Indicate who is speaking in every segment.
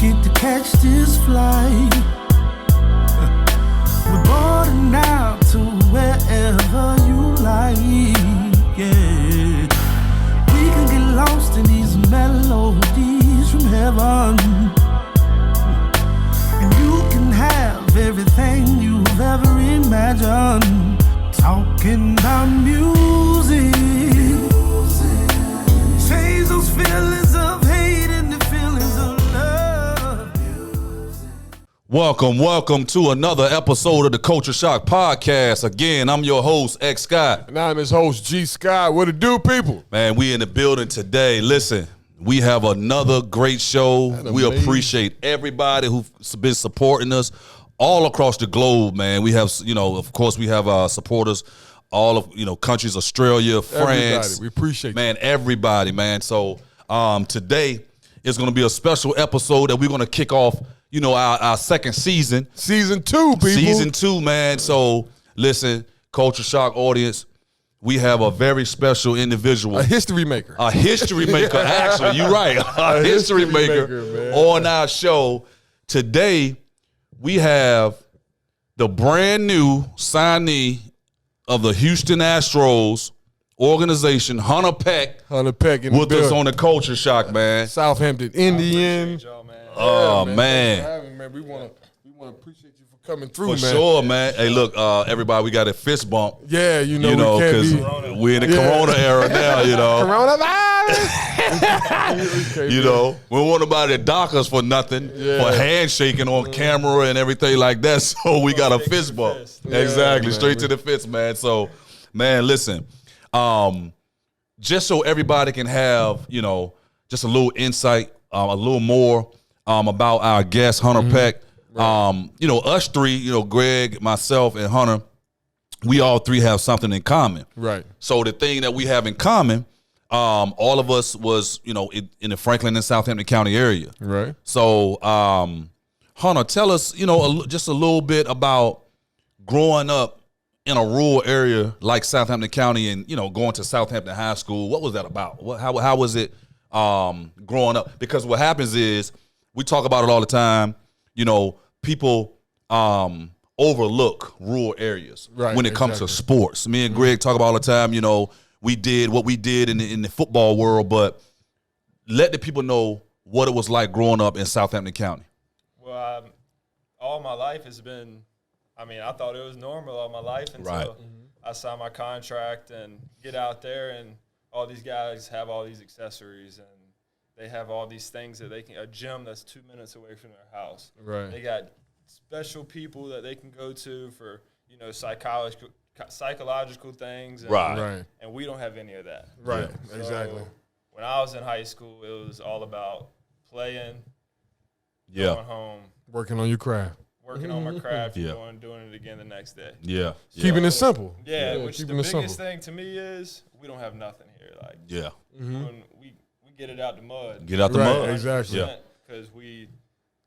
Speaker 1: ticket to catch this flight. We're boarding out to wherever you like, yeah. We can get lost in these melodies from heaven, and you can have everything you've ever imagined. Talking about music, change those feelings of hate into feelings of love.
Speaker 2: Welcome to another episode of the Culture Shock Podcast. Again, I'm your host, X Scott.
Speaker 3: And I'm his host, G Scott. What it do, people?
Speaker 2: Man, we in the building today. Listen, we have another great show. We appreciate everybody who's been supporting us all across the globe, man. We have, of course, we have supporters all of, countries, Australia, France.
Speaker 3: Everybody. We appreciate
Speaker 2: man, everybody, man. So today is going to be a special episode that we're going to kick off, our second season.
Speaker 3: Season 2, people.
Speaker 2: Season 2, man. So listen, Culture Shock audience, we have a very special individual.
Speaker 3: A history maker.
Speaker 2: A history maker, actually. You're right. A history maker on our show. Today, we have the brand new signee of the Houston Astros organization, Hunter Peck.
Speaker 3: Hunter Peck in
Speaker 2: with
Speaker 3: the
Speaker 2: us on the Culture Shock, man.
Speaker 3: Southampton Indian.
Speaker 2: Oh, man.
Speaker 3: We want to appreciate you for coming through,
Speaker 2: For
Speaker 3: man.
Speaker 2: sure, man. Hey, look, everybody, we got a fist bump.
Speaker 3: Yeah,
Speaker 2: because we're in the Corona era now,
Speaker 3: Coronavirus.
Speaker 2: We don't want nobody to dock us for nothing, for handshaking on camera and everything like that. So we got a fist bump. Exactly,
Speaker 3: man,
Speaker 2: straight to the fist, man. So, man, listen, just so everybody can have, just a little insight, a little more about our guest, Hunter Peck. Right. Us three, Greg, myself, and Hunter, we all three have something in common.
Speaker 3: Right.
Speaker 2: So the thing that we have in common, all of us was, in the Franklin and Southampton County area.
Speaker 3: Right.
Speaker 2: So, Hunter, tell us, just a little bit about growing up in a rural area like Southampton County and, going to Southampton High School. What was that about? How was it growing up? Because what happens is we talk about it all the time. People overlook rural areas when it comes to sports. Me and Greg talk about all the time, we did what we did in the football world, but let the people know what it was like growing up in Southampton County.
Speaker 4: Well, all my life has been, I thought it was normal all my life until I signed my contract and get out there and all these guys have all these accessories and they have all these things that they can, a gym that's 2 minutes away from their house.
Speaker 3: Right.
Speaker 4: They got special people that they can go to for, psychological things. And, and we don't have any of that.
Speaker 3: Right,
Speaker 4: so
Speaker 3: exactly.
Speaker 4: When I was in high school, it was all about playing, going home.
Speaker 3: Working on your craft.
Speaker 4: Working on my craft and doing it again the next day.
Speaker 2: Yeah.
Speaker 3: Keeping it simple.
Speaker 4: Yeah, which the biggest thing to me is we don't have nothing here. When we get it out the mud.
Speaker 2: Get out the mud.
Speaker 3: Exactly.
Speaker 4: Yeah. Because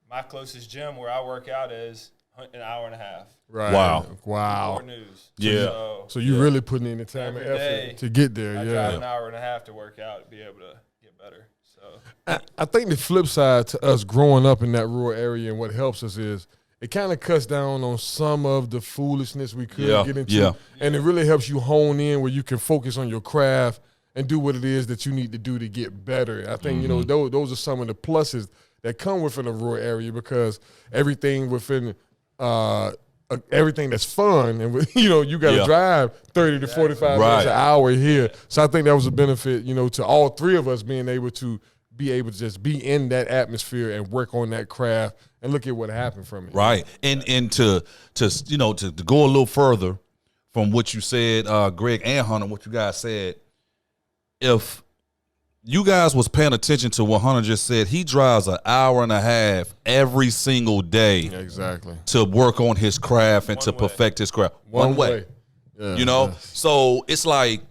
Speaker 4: my closest gym where I work out is an hour and a half.
Speaker 3: Right.
Speaker 2: Wow.
Speaker 4: News.
Speaker 2: Yeah.
Speaker 3: So you're really putting in the time and effort to get there.
Speaker 4: I drive an hour and a half to work out to be able to get better. So
Speaker 3: I think the flip side to us growing up in that rural area and what helps us is it kind of cuts down on some of the foolishness we could get into. Yeah. And it really helps you hone in where you can focus on your craft and do what it is that you need to do to get better. I think, those are some of the pluses that come within a rural area because everything within everything that's fun and, you got to drive 30 to 45 minutes an hour here. So I think that was a benefit, to all three of us being able to just be in that atmosphere and work on that craft and look at what happened from it.
Speaker 2: Right. And to go a little further from what you said, Greg and Hunter, what you guys said, if you guys was paying attention to what Hunter just said, he drives an hour and a half every single day to work on his craft and perfect his craft. One way. Yeah, So it's like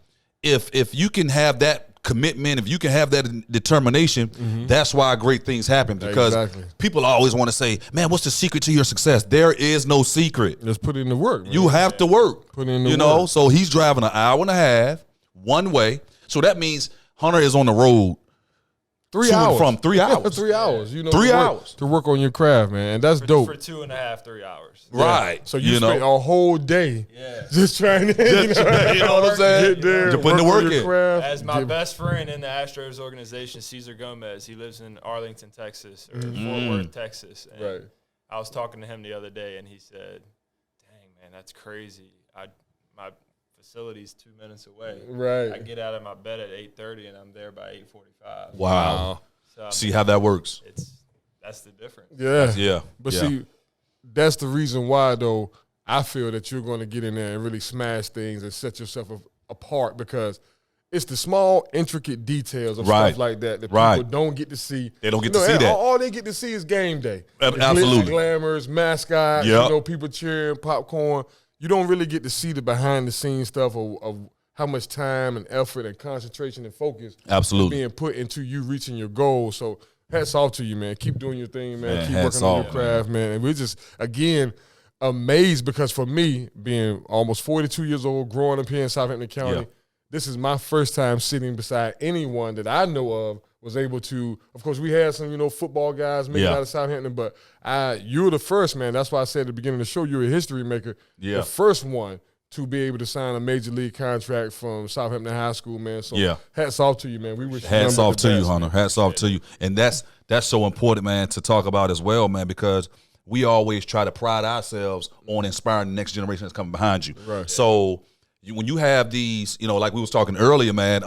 Speaker 2: if you can have that commitment, if you can have that determination, that's why great things happen because people always want to say, man, what's the secret to your success? There is no secret.
Speaker 3: Just put in the work. Man.
Speaker 2: You have to work.
Speaker 3: Put in the work.
Speaker 2: So he's driving an hour and a half one way. So that means Hunter is on the road
Speaker 3: 3 hours.
Speaker 2: From 3 hours.
Speaker 3: 3 hours. You know,
Speaker 2: 3 hours
Speaker 3: to work on your craft, man. And that's dope.
Speaker 4: For 2.5, 3 hours.
Speaker 2: Right.
Speaker 3: So you spent a whole day just trying to,
Speaker 2: you know what I'm saying?
Speaker 3: Get there,
Speaker 2: just putting the work in.
Speaker 3: Craft,
Speaker 4: As my best friend in the Astros organization, Cesar Gomez, he lives in Arlington, Texas, or Fort Worth, Texas. And I was talking to him the other day, and he said, "Dang, man, that's crazy. My facility's 2 minutes away.
Speaker 3: Right.
Speaker 4: I get out of my bed at 8:30, and I'm there by 8:45.
Speaker 2: Wow.
Speaker 4: So,
Speaker 2: see how that works.
Speaker 4: That's the difference.
Speaker 2: Yeah.
Speaker 3: But see, that's the reason why, though, I feel that you're going to get in there and really smash things and set yourself apart, because it's the small, intricate details of stuff like that people don't get to see.
Speaker 2: They don't get to see that.
Speaker 3: All they get to see is game day.
Speaker 2: Absolutely.
Speaker 3: Glamours, mascots, people cheering, popcorn. You don't really get to see the behind-the-scenes stuff of how much time and effort and concentration and focus is being put into you reaching your goals. So hats off to you, man. Keep doing your thing, man. Keep working on your craft, man. And we're just, again, amazed, because for me, being almost 42 years old, growing up here in Southampton County, this is my first time sitting beside anyone that I know of was able to, of course, we had some, football guys make it out of Southampton, but you're the first, man. That's why I said at the beginning of the show, you're a history maker. The first one to be able to sign a major league contract from Southampton High School, man. So hats off to you, man. We wish
Speaker 2: hats off to you, Hunter. Hats off to you. And that's so important, man, to talk about as well, man, because we always try to pride ourselves on inspiring the next generation that's coming behind you.
Speaker 3: Right.
Speaker 2: So when you have these, like we was talking earlier, man,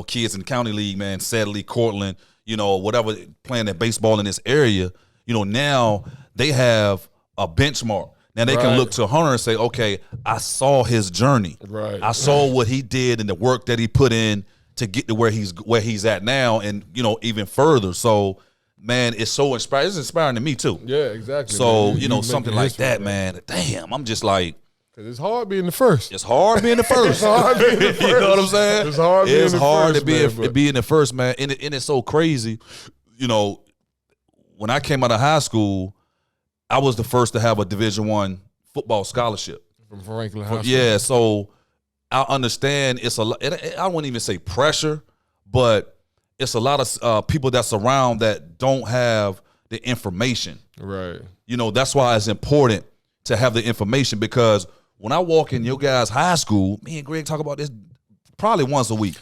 Speaker 2: kids in the county league, man, Sadly, Cortland, whatever, playing that baseball in this area, now they have a benchmark. Now they can look to Hunter and say, okay, I saw his journey.
Speaker 3: Right.
Speaker 2: I saw what he did and the work that he put in to get to where he's at now, and even further. So, man, it's so inspiring. It's inspiring to me too.
Speaker 3: Yeah, exactly.
Speaker 2: So, something like that, man. Damn, I'm just like,
Speaker 3: it's hard being the first.
Speaker 2: It's hard being the first.
Speaker 3: It's hard being the first.
Speaker 2: You know what I'm saying?
Speaker 3: It's hard being the first,
Speaker 2: to be in the first, man. And it's so crazy. When I came out of high school, I was the first to have a Division I football scholarship.
Speaker 3: From Franklin High School.
Speaker 2: Yeah, so I understand it's a lot. I wouldn't even say pressure, but it's a lot of people that's around that don't have the information.
Speaker 3: Right.
Speaker 2: That's why it's important to have the information, because when I walk in your guys' high school, me and Greg talk about this probably once a week.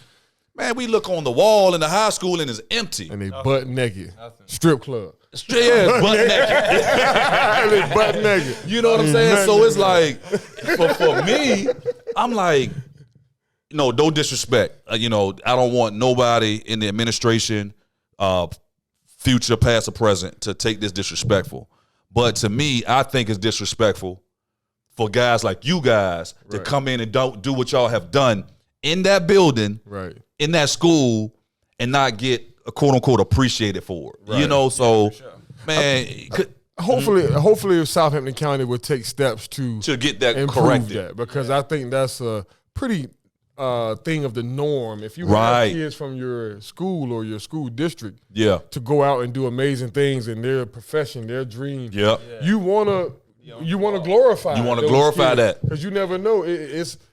Speaker 2: Man, we look on the wall in the high school and it's empty.
Speaker 3: And they butt naked. Strip club.
Speaker 2: Yeah, butt naked.
Speaker 3: They butt naked.
Speaker 2: You know what I'm saying? So it's like, for me, I'm like, no disrespect. I don't want nobody in the administration, future, past, or present, to take this disrespectful. But to me, I think it's disrespectful for guys like you guys to come in and don't do what y'all have done in that building, in that school, and not get a quote unquote appreciated for it. So man, hopefully Southampton County would take steps to get that
Speaker 3: improve
Speaker 2: corrected.
Speaker 3: That, because I think that's a pretty thing of the norm. If you have kids from your school or your school district to go out and do amazing things in their profession, their dream, you want to glorify.
Speaker 2: You want to glorify that,
Speaker 3: because you never know.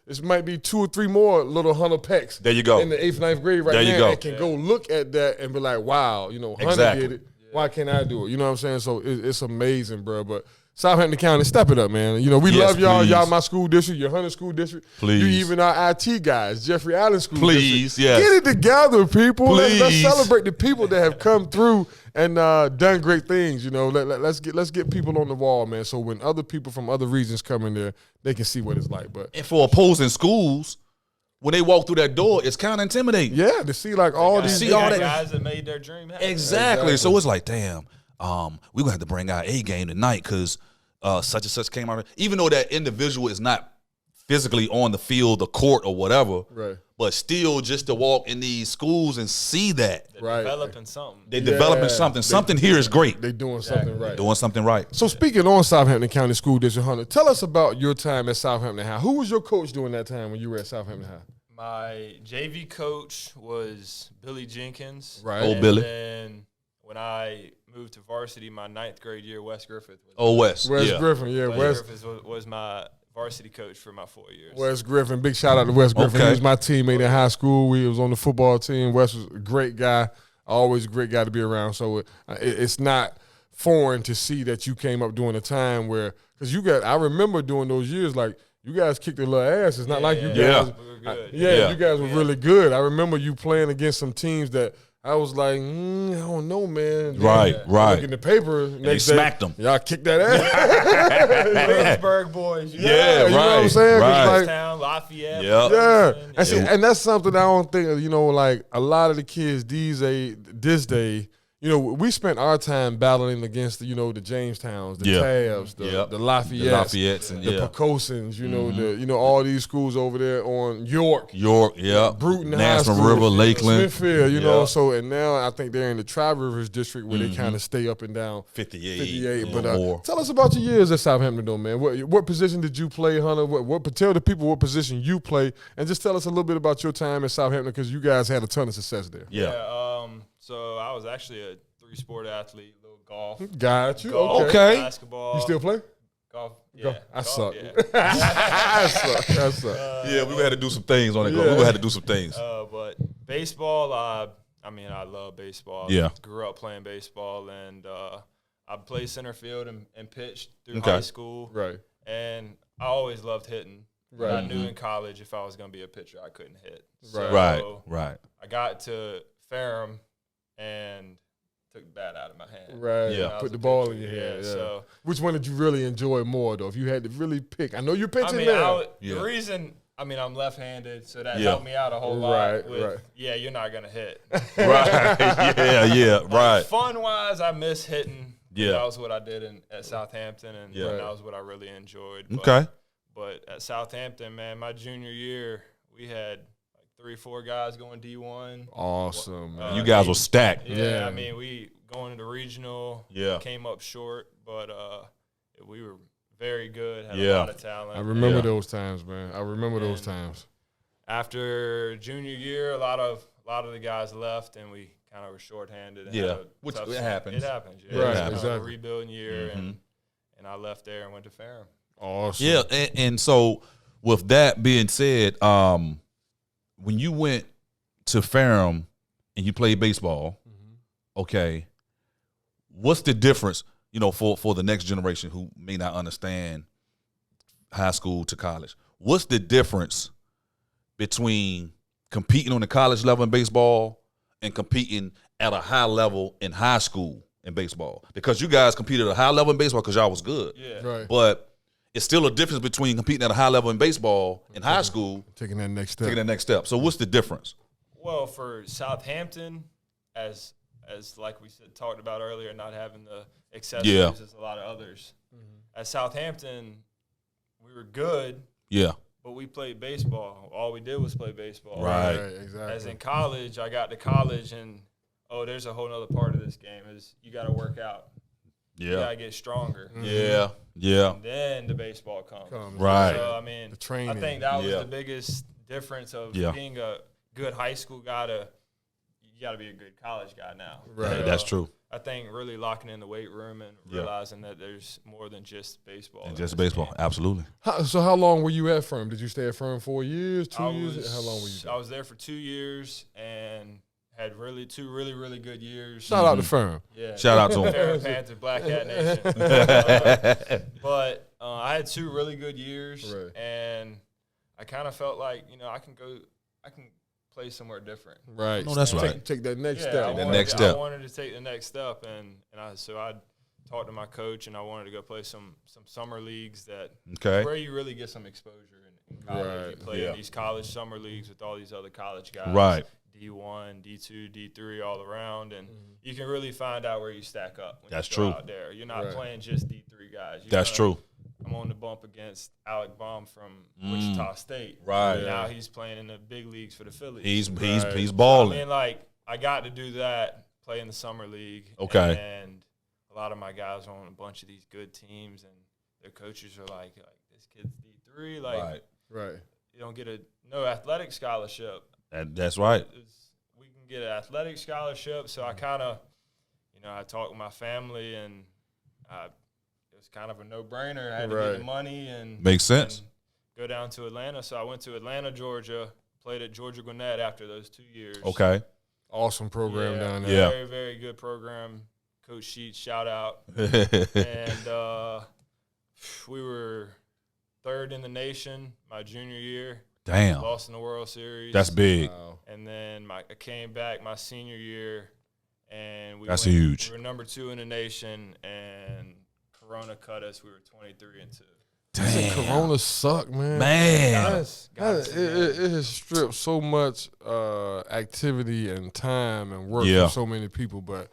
Speaker 3: It might be 2 or 3 more little Hunter Pecks.
Speaker 2: There you go.
Speaker 3: In the 8th, 9th grade now that can go look at that and be like, wow, Hunter did it. Why can't I do it? You know what I'm saying? So it's amazing, bro. But Southampton County, step it up, man. We love y'all.
Speaker 2: Please.
Speaker 3: Y'all my school district, your Hunter school district.
Speaker 2: Please.
Speaker 3: You even our IT guys, Jeffrey Allen school
Speaker 2: Please,
Speaker 3: district.
Speaker 2: yes.
Speaker 3: Get it together, people.
Speaker 2: Please.
Speaker 3: Let's celebrate the people that have come through and done great things. Let's get people on the wall, man. So when other people from other regions come in there, they can see what it's like. But
Speaker 2: and for opposing schools, when they walk through that door, it's kind of intimidating.
Speaker 3: Yeah, to see all these
Speaker 4: guys that made their dream happen.
Speaker 2: Exactly. So it's like, damn, we're gonna have to bring our A game tonight because such and such came out. Even though that individual is not physically on the field, the court, or whatever, but still just to walk in these schools and see that.
Speaker 4: They're developing something.
Speaker 2: They're developing something. Something here is great.
Speaker 3: They're doing something right.
Speaker 2: Doing something right.
Speaker 3: So speaking on Southampton County School District, Hunter, tell us about your time at Southampton High. Who was your coach during that time when you were at Southampton High?
Speaker 4: My JV coach was Billy Jenkins.
Speaker 3: Right.
Speaker 2: Old Billy.
Speaker 4: And when I moved to varsity my 9th grade year, Wes Griffith.
Speaker 2: Wes
Speaker 3: Griffin, yeah.
Speaker 4: Wes Griffith was my varsity coach for my 4 years.
Speaker 3: Wes Griffin, big shout out to Wes Griffin. He was my teammate in high school. We was on the football team. Wes was a great guy. always a great guy to be around. So it's not foreign to see that you came up during a time where, because I remember during those years, like, you guys kicked a little ass. It's not like you guys.
Speaker 4: We were good.
Speaker 3: You guys were really good. I remember you playing against some teams that I was like, I don't know, man.
Speaker 2: Right.
Speaker 3: Look in the paper next day.
Speaker 2: Smacked them.
Speaker 3: Y'all kicked that ass.
Speaker 4: Pittsburgh boys.
Speaker 3: You know what I'm saying?
Speaker 2: Right.
Speaker 4: Town, Lafayette.
Speaker 3: And that's something I don't think, like a lot of the kids this day, we spent our time battling against the Jamestowns, the Tabs, the Lafayettes,
Speaker 2: and
Speaker 3: the Pecosins, all these schools over there on York, Bruton,
Speaker 2: National River, Lakeland,
Speaker 3: Smithfield, So and now I think they're in the Tri-Rivers district where they kind of stay up and down
Speaker 2: 58.
Speaker 3: But tell us about your years at Southampton, though, man. What position did you play, Hunter? Tell the people what position you play, and just tell us a little bit about your time at Southampton, because you guys had a ton of success there.
Speaker 4: So I was actually a 3-sport athlete, little golf.
Speaker 3: Got you.
Speaker 4: Golf,
Speaker 3: okay.
Speaker 4: Basketball.
Speaker 3: You still play?
Speaker 4: Golf. Yeah.
Speaker 3: I suck.
Speaker 4: Yeah.
Speaker 3: I suck.
Speaker 2: We had to do some things on it. We had to do some things.
Speaker 4: But baseball, I love baseball.
Speaker 2: Yeah.
Speaker 4: Grew up playing baseball, and I played center field and pitched through high school.
Speaker 3: Right.
Speaker 4: And I always loved hitting.
Speaker 3: Right.
Speaker 4: I knew in college if I was going to be a pitcher, I couldn't hit.
Speaker 2: Right.
Speaker 4: I got to Ferrum and took the bat out of my hand.
Speaker 3: Right. Yeah. Put the ball in your hand. Yeah.
Speaker 4: So,
Speaker 3: which one did you really enjoy more, though? If you had to really pick, I know you're pitching now.
Speaker 4: The reason, I'm left-handed, so that helped me out a whole lot.
Speaker 3: Right.
Speaker 4: Yeah, you're not gonna hit.
Speaker 2: Right.
Speaker 4: Fun-wise, I miss hitting.
Speaker 2: Yeah.
Speaker 4: That was what I did at Southampton, and that was what I really enjoyed. But at Southampton, man, my junior year, we had 3-4 guys going D1.
Speaker 3: Awesome, man.
Speaker 2: You guys were stacked.
Speaker 4: Yeah, we going to the regional. Came up short, but we were very good. Had a lot of talent.
Speaker 3: I remember those times, man. Those times.
Speaker 4: After junior year, a lot of the guys left, and we kind of were shorthanded.
Speaker 2: Which it happens.
Speaker 4: It happens.
Speaker 3: Right, exactly.
Speaker 4: A rebuilding year, and I left there and went to Ferrum.
Speaker 3: Awesome.
Speaker 2: Yeah, and so with that being said, when you went to Ferrum and you played baseball, okay, what's the difference, for the next generation who may not understand high school to college? What's the difference between competing on the college level in baseball and competing at a high level in high school in baseball? Because you guys competed at a high level in baseball because y'all was good.
Speaker 4: Yeah.
Speaker 3: Right.
Speaker 2: But it's still a difference between competing at a high level in baseball in high school,
Speaker 3: taking that next step.
Speaker 2: So what's the difference?
Speaker 4: Well, for Southampton, as like we talked about earlier, not having the accessories as a lot of others. At Southampton, we were good.
Speaker 2: Yeah.
Speaker 4: But we played baseball. All we did was play baseball.
Speaker 2: Right.
Speaker 3: Exactly.
Speaker 4: As in college, I got to college and there's a whole other part of this game is you got to work out.
Speaker 2: Yeah.
Speaker 4: You got to get stronger.
Speaker 2: Yeah.
Speaker 4: And then the baseball comes.
Speaker 2: Right.
Speaker 4: So,
Speaker 3: the training.
Speaker 4: I think that was the biggest difference of being a good high school guy to you got to be a good college guy now.
Speaker 3: Right.
Speaker 2: So, that's true.
Speaker 4: I think really locking in the weight room and realizing that there's more than just baseball.
Speaker 2: And just baseball, absolutely.
Speaker 3: So how long were you at Ferrum? Did you stay at Ferrum 4 years, 2 years? How long were you there?
Speaker 4: I was there for 2 years and had two really good years.
Speaker 3: Shout out to Ferrum.
Speaker 4: Yeah.
Speaker 2: Shout out to him.
Speaker 4: Ferrum Panther, Black Hat Nation. But I had 2 really good years, and I kind of felt like, I can play somewhere different.
Speaker 3: Right.
Speaker 2: No, that's right.
Speaker 3: Take that next step.
Speaker 4: I wanted to take the next step, and I talked to my coach, and I wanted to go play some summer leagues where you really get some exposure in college.
Speaker 3: Right.
Speaker 4: You play in these college summer leagues with all these other college guys.
Speaker 2: Right.
Speaker 4: D1, D2, D3 all around, and you can really find out where you stack up when
Speaker 2: That's
Speaker 4: you go
Speaker 2: true.
Speaker 4: out there. You're not playing just D3 guys.
Speaker 2: That's true.
Speaker 4: I'm on the bump against Alec Baum from Wichita State.
Speaker 2: Right.
Speaker 4: Now he's playing in the big leagues for the Phillies.
Speaker 2: He's balling.
Speaker 4: I got to do that, play in the summer league.
Speaker 2: Okay.
Speaker 4: And a lot of my guys are on a bunch of these good teams, and their coaches are like this kid's D3.
Speaker 3: Right.
Speaker 4: You don't get no athletic scholarship.
Speaker 2: That's right.
Speaker 4: We can get an athletic scholarship, so I kind of, I talked with my family, and it was kind of a no-brainer. I had to get the money and
Speaker 2: makes sense.
Speaker 4: And go down to Atlanta. So I went to Atlanta, Georgia, played at Georgia Gwinnett after those 2 years.
Speaker 2: Okay.
Speaker 3: Awesome program down there.
Speaker 2: Yeah.
Speaker 4: Very, very good program. Coach Sheets, shout out. And we were 3rd in the nation my junior year.
Speaker 2: Damn.
Speaker 4: Lost in the World Series.
Speaker 2: That's big.
Speaker 3: Wow.
Speaker 4: And then I came back my senior year, and
Speaker 2: That's huge.
Speaker 4: We were number 2 in the nation, and Corona cut us. We were 23-2.
Speaker 2: Damn.
Speaker 3: Corona suck, man.
Speaker 4: Got
Speaker 3: It has stripped so much activity and time and work
Speaker 2: Yeah.
Speaker 3: from so many people, but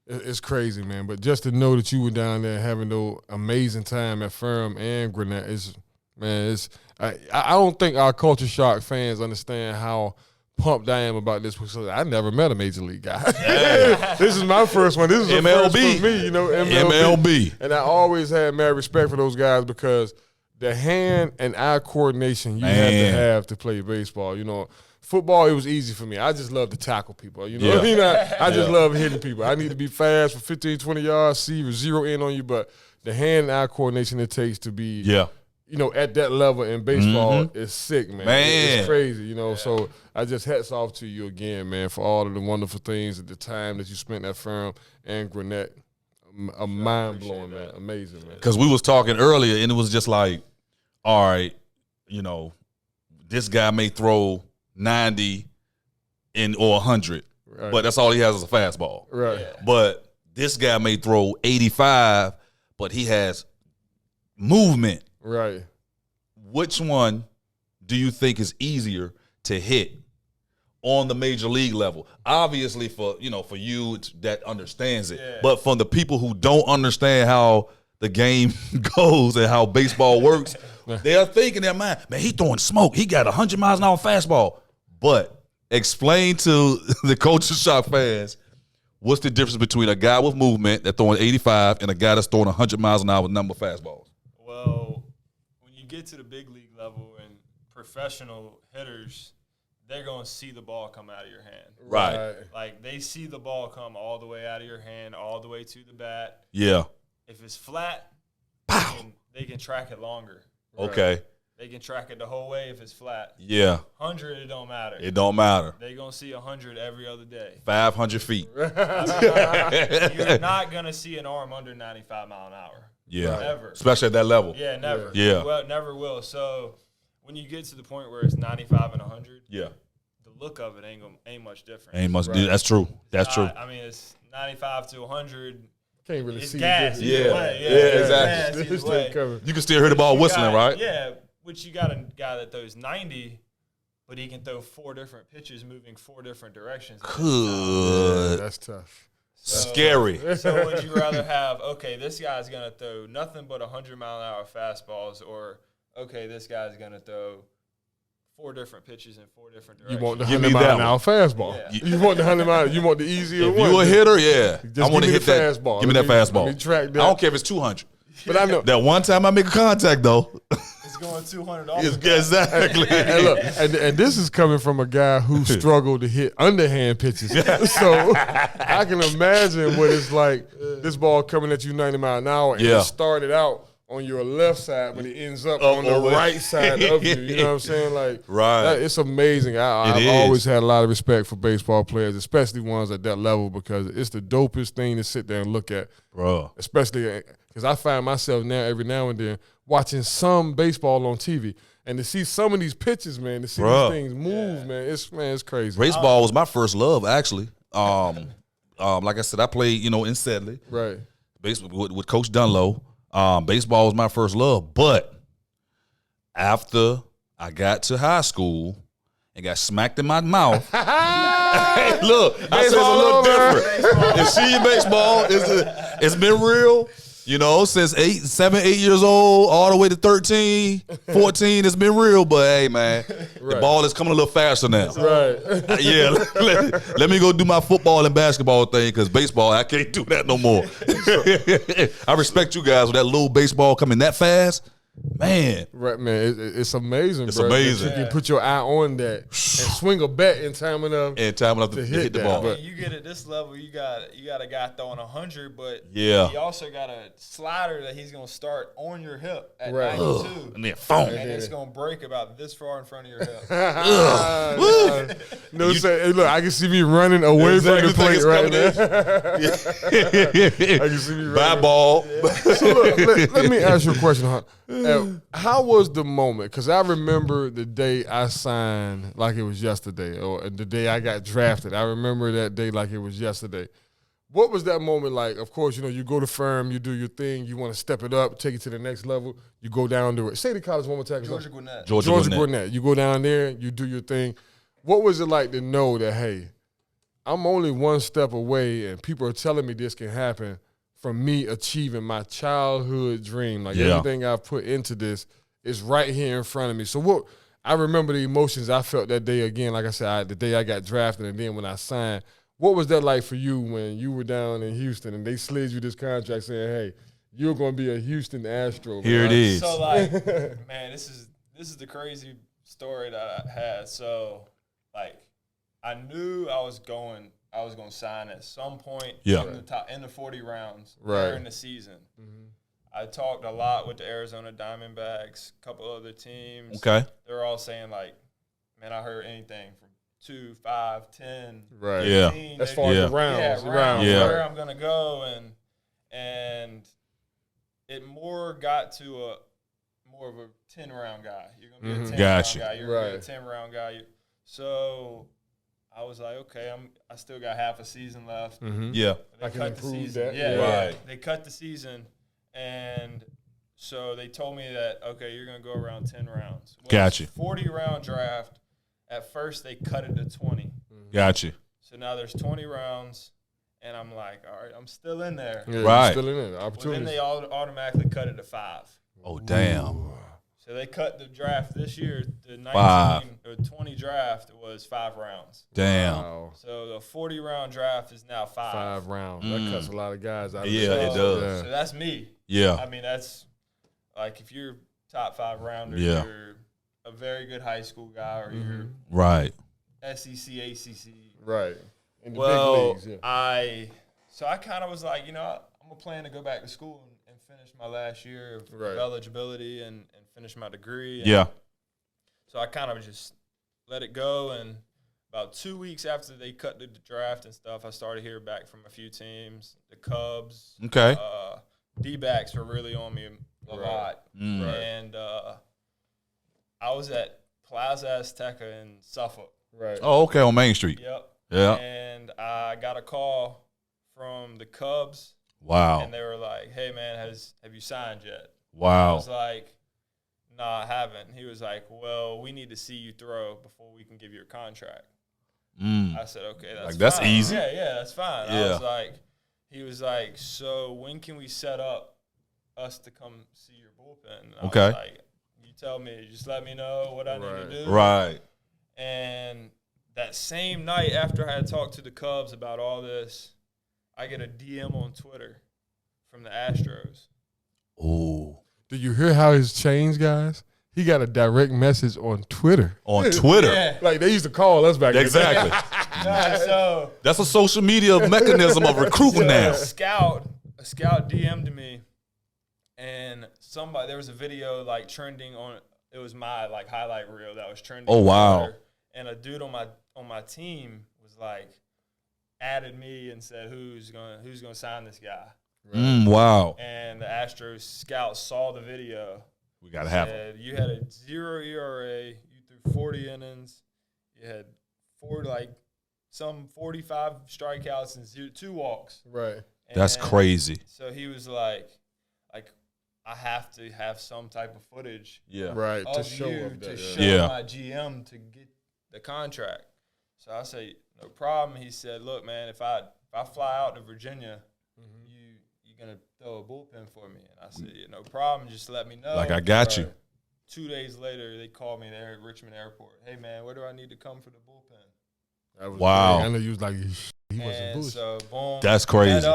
Speaker 3: it's crazy, man. But just to know that you were down there having no amazing time at Ferrum and Gwinnett, I don't think our Culture Shock fans understand how pumped I am about this because I never met a major league guy. This is my first one. This is a
Speaker 2: MLB.
Speaker 3: first for me,
Speaker 2: MLB.
Speaker 3: And I always had mad respect for those guys because the hand and eye coordination you have to play baseball. Football, it was easy for me. I just love to tackle people. I just love hitting people. I need to be fast for 15, 20 yards, see you zero in on you. But the hand and eye coordination it takes to be at that level in baseball is sick, man. It's crazy, So I just hats off to you again, man, for all of the wonderful things at the time that you spent at Ferrum and Gwinnett. Mind-blowing, man. Amazing, man.
Speaker 2: Because we was talking earlier, and it was just like, all right, this guy may throw 90 or 100, but that's all he has is a fastball.
Speaker 3: Right.
Speaker 4: Yeah.
Speaker 2: But this guy may throw 85, but he has movement.
Speaker 3: Right.
Speaker 2: Which one do you think is easier to hit on the major league level? Obviously, for you that understands it, but for the people who don't understand how the game goes and how baseball works, they are thinking in their mind, man, he throwing smoke. He got 100 miles an hour fastball. But explain to the Culture Shock fans, what's the difference between a guy with movement that's throwing 85 and a guy that's throwing 100 miles an hour with number fastballs?
Speaker 4: Well, when you get to the big league level and professional hitters, they're going to see the ball come out of your hand.
Speaker 2: Right.
Speaker 4: Like, they see the ball come all the way out of your hand, all the way to the bat.
Speaker 2: Yeah.
Speaker 4: If it's flat, they can track it longer.
Speaker 2: Okay.
Speaker 4: They can track it the whole way if it's flat.
Speaker 2: Yeah.
Speaker 4: 100, it don't matter.
Speaker 2: It don't matter.
Speaker 4: They're going to see 100 every other day.
Speaker 2: 500 feet.
Speaker 4: You're not going to see an arm under 95 mile an hour.
Speaker 2: Yeah.
Speaker 4: Never.
Speaker 2: Especially at that level.
Speaker 4: Yeah, never.
Speaker 2: Yeah.
Speaker 4: Well, never will. So when you get to the point where it's 95 and 100,
Speaker 2: Yeah.
Speaker 4: the look of it ain't much different.
Speaker 2: Ain't much. That's true. That's true.
Speaker 4: I mean, it's 95 to 100.
Speaker 3: Can't really
Speaker 4: It's
Speaker 3: see
Speaker 4: gas
Speaker 3: the
Speaker 4: either
Speaker 2: Yeah.
Speaker 4: way.
Speaker 2: Yeah, exactly.
Speaker 4: Gas either way.
Speaker 2: You can still hear the ball whistling, right?
Speaker 4: Yeah, which you got a guy that throws 90, but he can throw 4 different pitches moving 4 different directions.
Speaker 2: Good.
Speaker 3: That's tough.
Speaker 2: Scary.
Speaker 4: So would you rather have, okay, this guy's going to throw nothing but 100 mile an hour fastballs, or, okay, this guy's going to throw 4 different pitches in 4 different directions?
Speaker 3: You want the
Speaker 2: Give me
Speaker 3: 100 mile
Speaker 2: that
Speaker 3: an hour fastball.
Speaker 4: Yeah.
Speaker 3: You want the 100 mile. You want the easier
Speaker 2: If
Speaker 3: one.
Speaker 2: you a hitter, yeah.
Speaker 3: Just
Speaker 2: I want to
Speaker 3: give me
Speaker 2: hit
Speaker 3: the
Speaker 2: that
Speaker 3: fastball.
Speaker 2: Give me that
Speaker 3: Let
Speaker 2: fastball.
Speaker 3: me track that.
Speaker 2: I don't care if it's 200.
Speaker 3: But I know.
Speaker 2: That one time I make a contact, though.
Speaker 4: It's going 200 off.
Speaker 2: Exactly.
Speaker 3: And look, and this is coming from a guy who struggled to hit underhand pitches. So I can imagine what it's like, this ball coming at you 90 miles an hour, and it started out on your left side, but it ends up on the right side of you. You know what I'm saying? Like, it's amazing. I've always had a lot of respect for baseball players, especially ones at that level, because it's the dopest thing to sit there and look at.
Speaker 2: Bro.
Speaker 3: Especially because I find myself now every now and then watching some baseball on TV, and to see some of these pitches, man, to see these things move, man, it's crazy.
Speaker 2: Baseball was my first love, actually. Like I said, I played, in Sedley.
Speaker 3: Right.
Speaker 2: Baseball with Coach Dunlow. Baseball was my first love, but after I got to high school and got smacked in my mouth, hey, look, I said it's a little different. And senior baseball it's been real. Since 7, 8 years old, all the way to 13, 14, it's been real. But hey, man, the ball is coming a little faster now.
Speaker 3: Right.
Speaker 2: Yeah, let me go do my football and basketball thing, because baseball, I can't do that no more. I respect you guys with that little baseball coming that fast. Man.
Speaker 3: Right, man. It's amazing,
Speaker 2: It's
Speaker 3: bro.
Speaker 2: amazing.
Speaker 3: You can put your eye on that and swing a bat in time enough.
Speaker 2: And time enough to hit the ball.
Speaker 4: You get at this level, you got a guy throwing 100, but
Speaker 2: yeah,
Speaker 4: he also got a slider that he's gonna start on your hip at
Speaker 3: right.
Speaker 4: 92,
Speaker 2: and then phone,
Speaker 4: and it's gonna break about this far in front of your hip.
Speaker 3: No, hey, look, I can see me running away from the plate right now. I can see me running.
Speaker 2: Bye ball.
Speaker 3: So look, let me ask you a question, huh? How was the moment? Because I remember the day I signed like it was yesterday, or the day I got drafted. I remember that day like it was yesterday. What was that moment like? Of course, you go to firm, you do your thing, you want to step it up, take it to the next level. You go down to it. Say the college one more time.
Speaker 4: Georgia Gwinnett.
Speaker 3: Georgia Gwinnett. You go down there, you do your thing. What was it like to know that, hey, I'm only one step away and people are telling me this can happen from me achieving my childhood dream? Like everything I've put into this is right here in front of me. So I remember the emotions I felt that day again. Like I said, the day I got drafted and then when I signed. What was that like for you when you were down in Houston and they slid you this contract saying, hey, you're going to be a Houston Astro?
Speaker 2: Here it is.
Speaker 4: So, like, man, this is the crazy story that I had. So, like, I knew I was going to sign at some point in the 40 rounds during the season. Mm-hmm. I talked a lot with the Arizona Diamondbacks, a couple other teams.
Speaker 2: Okay.
Speaker 4: They're all saying, like, man, I heard anything from 2, 5, 10,
Speaker 3: right?
Speaker 4: 15.
Speaker 3: As far as the rounds,
Speaker 4: where I'm gonna go, and it got to more of a 10-round guy. You're gonna be a 10-round guy. You're gonna be a 10-round guy. So I was like, okay, I still got half a season left.
Speaker 2: Mm-hmm. Yeah,
Speaker 4: they cut the season. They cut the season, and so they told me that okay, you're gonna go around 10 rounds. Well,
Speaker 2: gotcha.
Speaker 4: 40-round draft. At first, they cut it to 20.
Speaker 2: Gotcha.
Speaker 4: So now there's 20 rounds, and I'm like, all right, I'm still in there.
Speaker 3: Yeah,
Speaker 2: right.
Speaker 3: Still in there. Opportunity.
Speaker 4: Well, then they automatically cut it to 5.
Speaker 2: Oh, damn.
Speaker 4: So they cut the draft this year. The 20 draft was 5 rounds.
Speaker 2: Damn.
Speaker 3: Wow.
Speaker 4: So the 40-round draft is now 5.
Speaker 3: 5 rounds. That cuts a lot of guys out.
Speaker 2: Yeah, it does.
Speaker 3: Yeah.
Speaker 4: So that's me.
Speaker 2: Yeah.
Speaker 4: I mean, that's like if you're top 5 rounder, you're a very good high school guy, or you're
Speaker 2: right.
Speaker 4: SEC, ACC.
Speaker 3: Right. In the
Speaker 4: well,
Speaker 3: big leagues,
Speaker 4: I kind of was like, I'm going to plan to go back to school and finish my last year of eligibility and finish my degree. And so I kind of just let it go. And about 2 weeks after they cut the draft and stuff, I started hearing back from a few teams. The Cubs.
Speaker 2: Okay.
Speaker 4: D-backs were really on me a lot. And I was at Plaza Azteca in Suffolk.
Speaker 3: Right.
Speaker 2: Oh, okay, on Main Street.
Speaker 4: Yep.
Speaker 2: Yeah.
Speaker 4: And I got a call from the Cubs.
Speaker 2: Wow.
Speaker 4: And they were like, hey, man, have you signed yet?
Speaker 2: Wow.
Speaker 4: I was like, no, I haven't. He was like, well, we need to see you throw before we can give you a contract. I said, okay, that's fine.
Speaker 2: That's easy.
Speaker 4: Yeah, that's fine.
Speaker 2: Yeah.
Speaker 4: He was like, so when can we set up us to come see your bullpen? And I was like, you tell me, just let me know what I need to do.
Speaker 2: Right.
Speaker 4: And that same night after I had talked to the Cubs about all this, I get a DM on Twitter from the Astros.
Speaker 2: Oh.
Speaker 3: Did you hear how it's changed, guys? He got a direct message on Twitter.
Speaker 2: On Twitter?
Speaker 4: Yeah.
Speaker 3: Like they used to call us back then.
Speaker 2: Exactly.
Speaker 4: So
Speaker 2: that's a social media mechanism of recruitment now.
Speaker 4: A scout DM'd me, and there was a video like trending on. It was my like highlight reel that was trending.
Speaker 2: Oh wow!
Speaker 4: Twitter, and a dude on my team was like added me and said who's gonna sign this guy.
Speaker 2: Right. Wow!
Speaker 4: And the Astros scout saw the video.
Speaker 2: We gotta have him.
Speaker 4: You had a 0 ERA. You threw 40 innings. You had 45 strikeouts and 2 walks.
Speaker 3: Right.
Speaker 4: And
Speaker 2: that's crazy.
Speaker 4: So he was like, I have to have some type of footage.
Speaker 2: Yeah.
Speaker 3: Right.
Speaker 4: To show my GM to get the contract. So I say, no problem. He said, look, man, if I fly out to Virginia, you're gonna throw a bullpen for me. And I said, yeah, no problem. Just let me know.
Speaker 2: Like I got you.
Speaker 4: 2 days later, they called me there at Richmond Airport. Hey, man, where do I need to come for the bullpen?
Speaker 3: Wow. I know you was like, he wasn't bullshit.
Speaker 4: So, boom.
Speaker 2: That's crazy.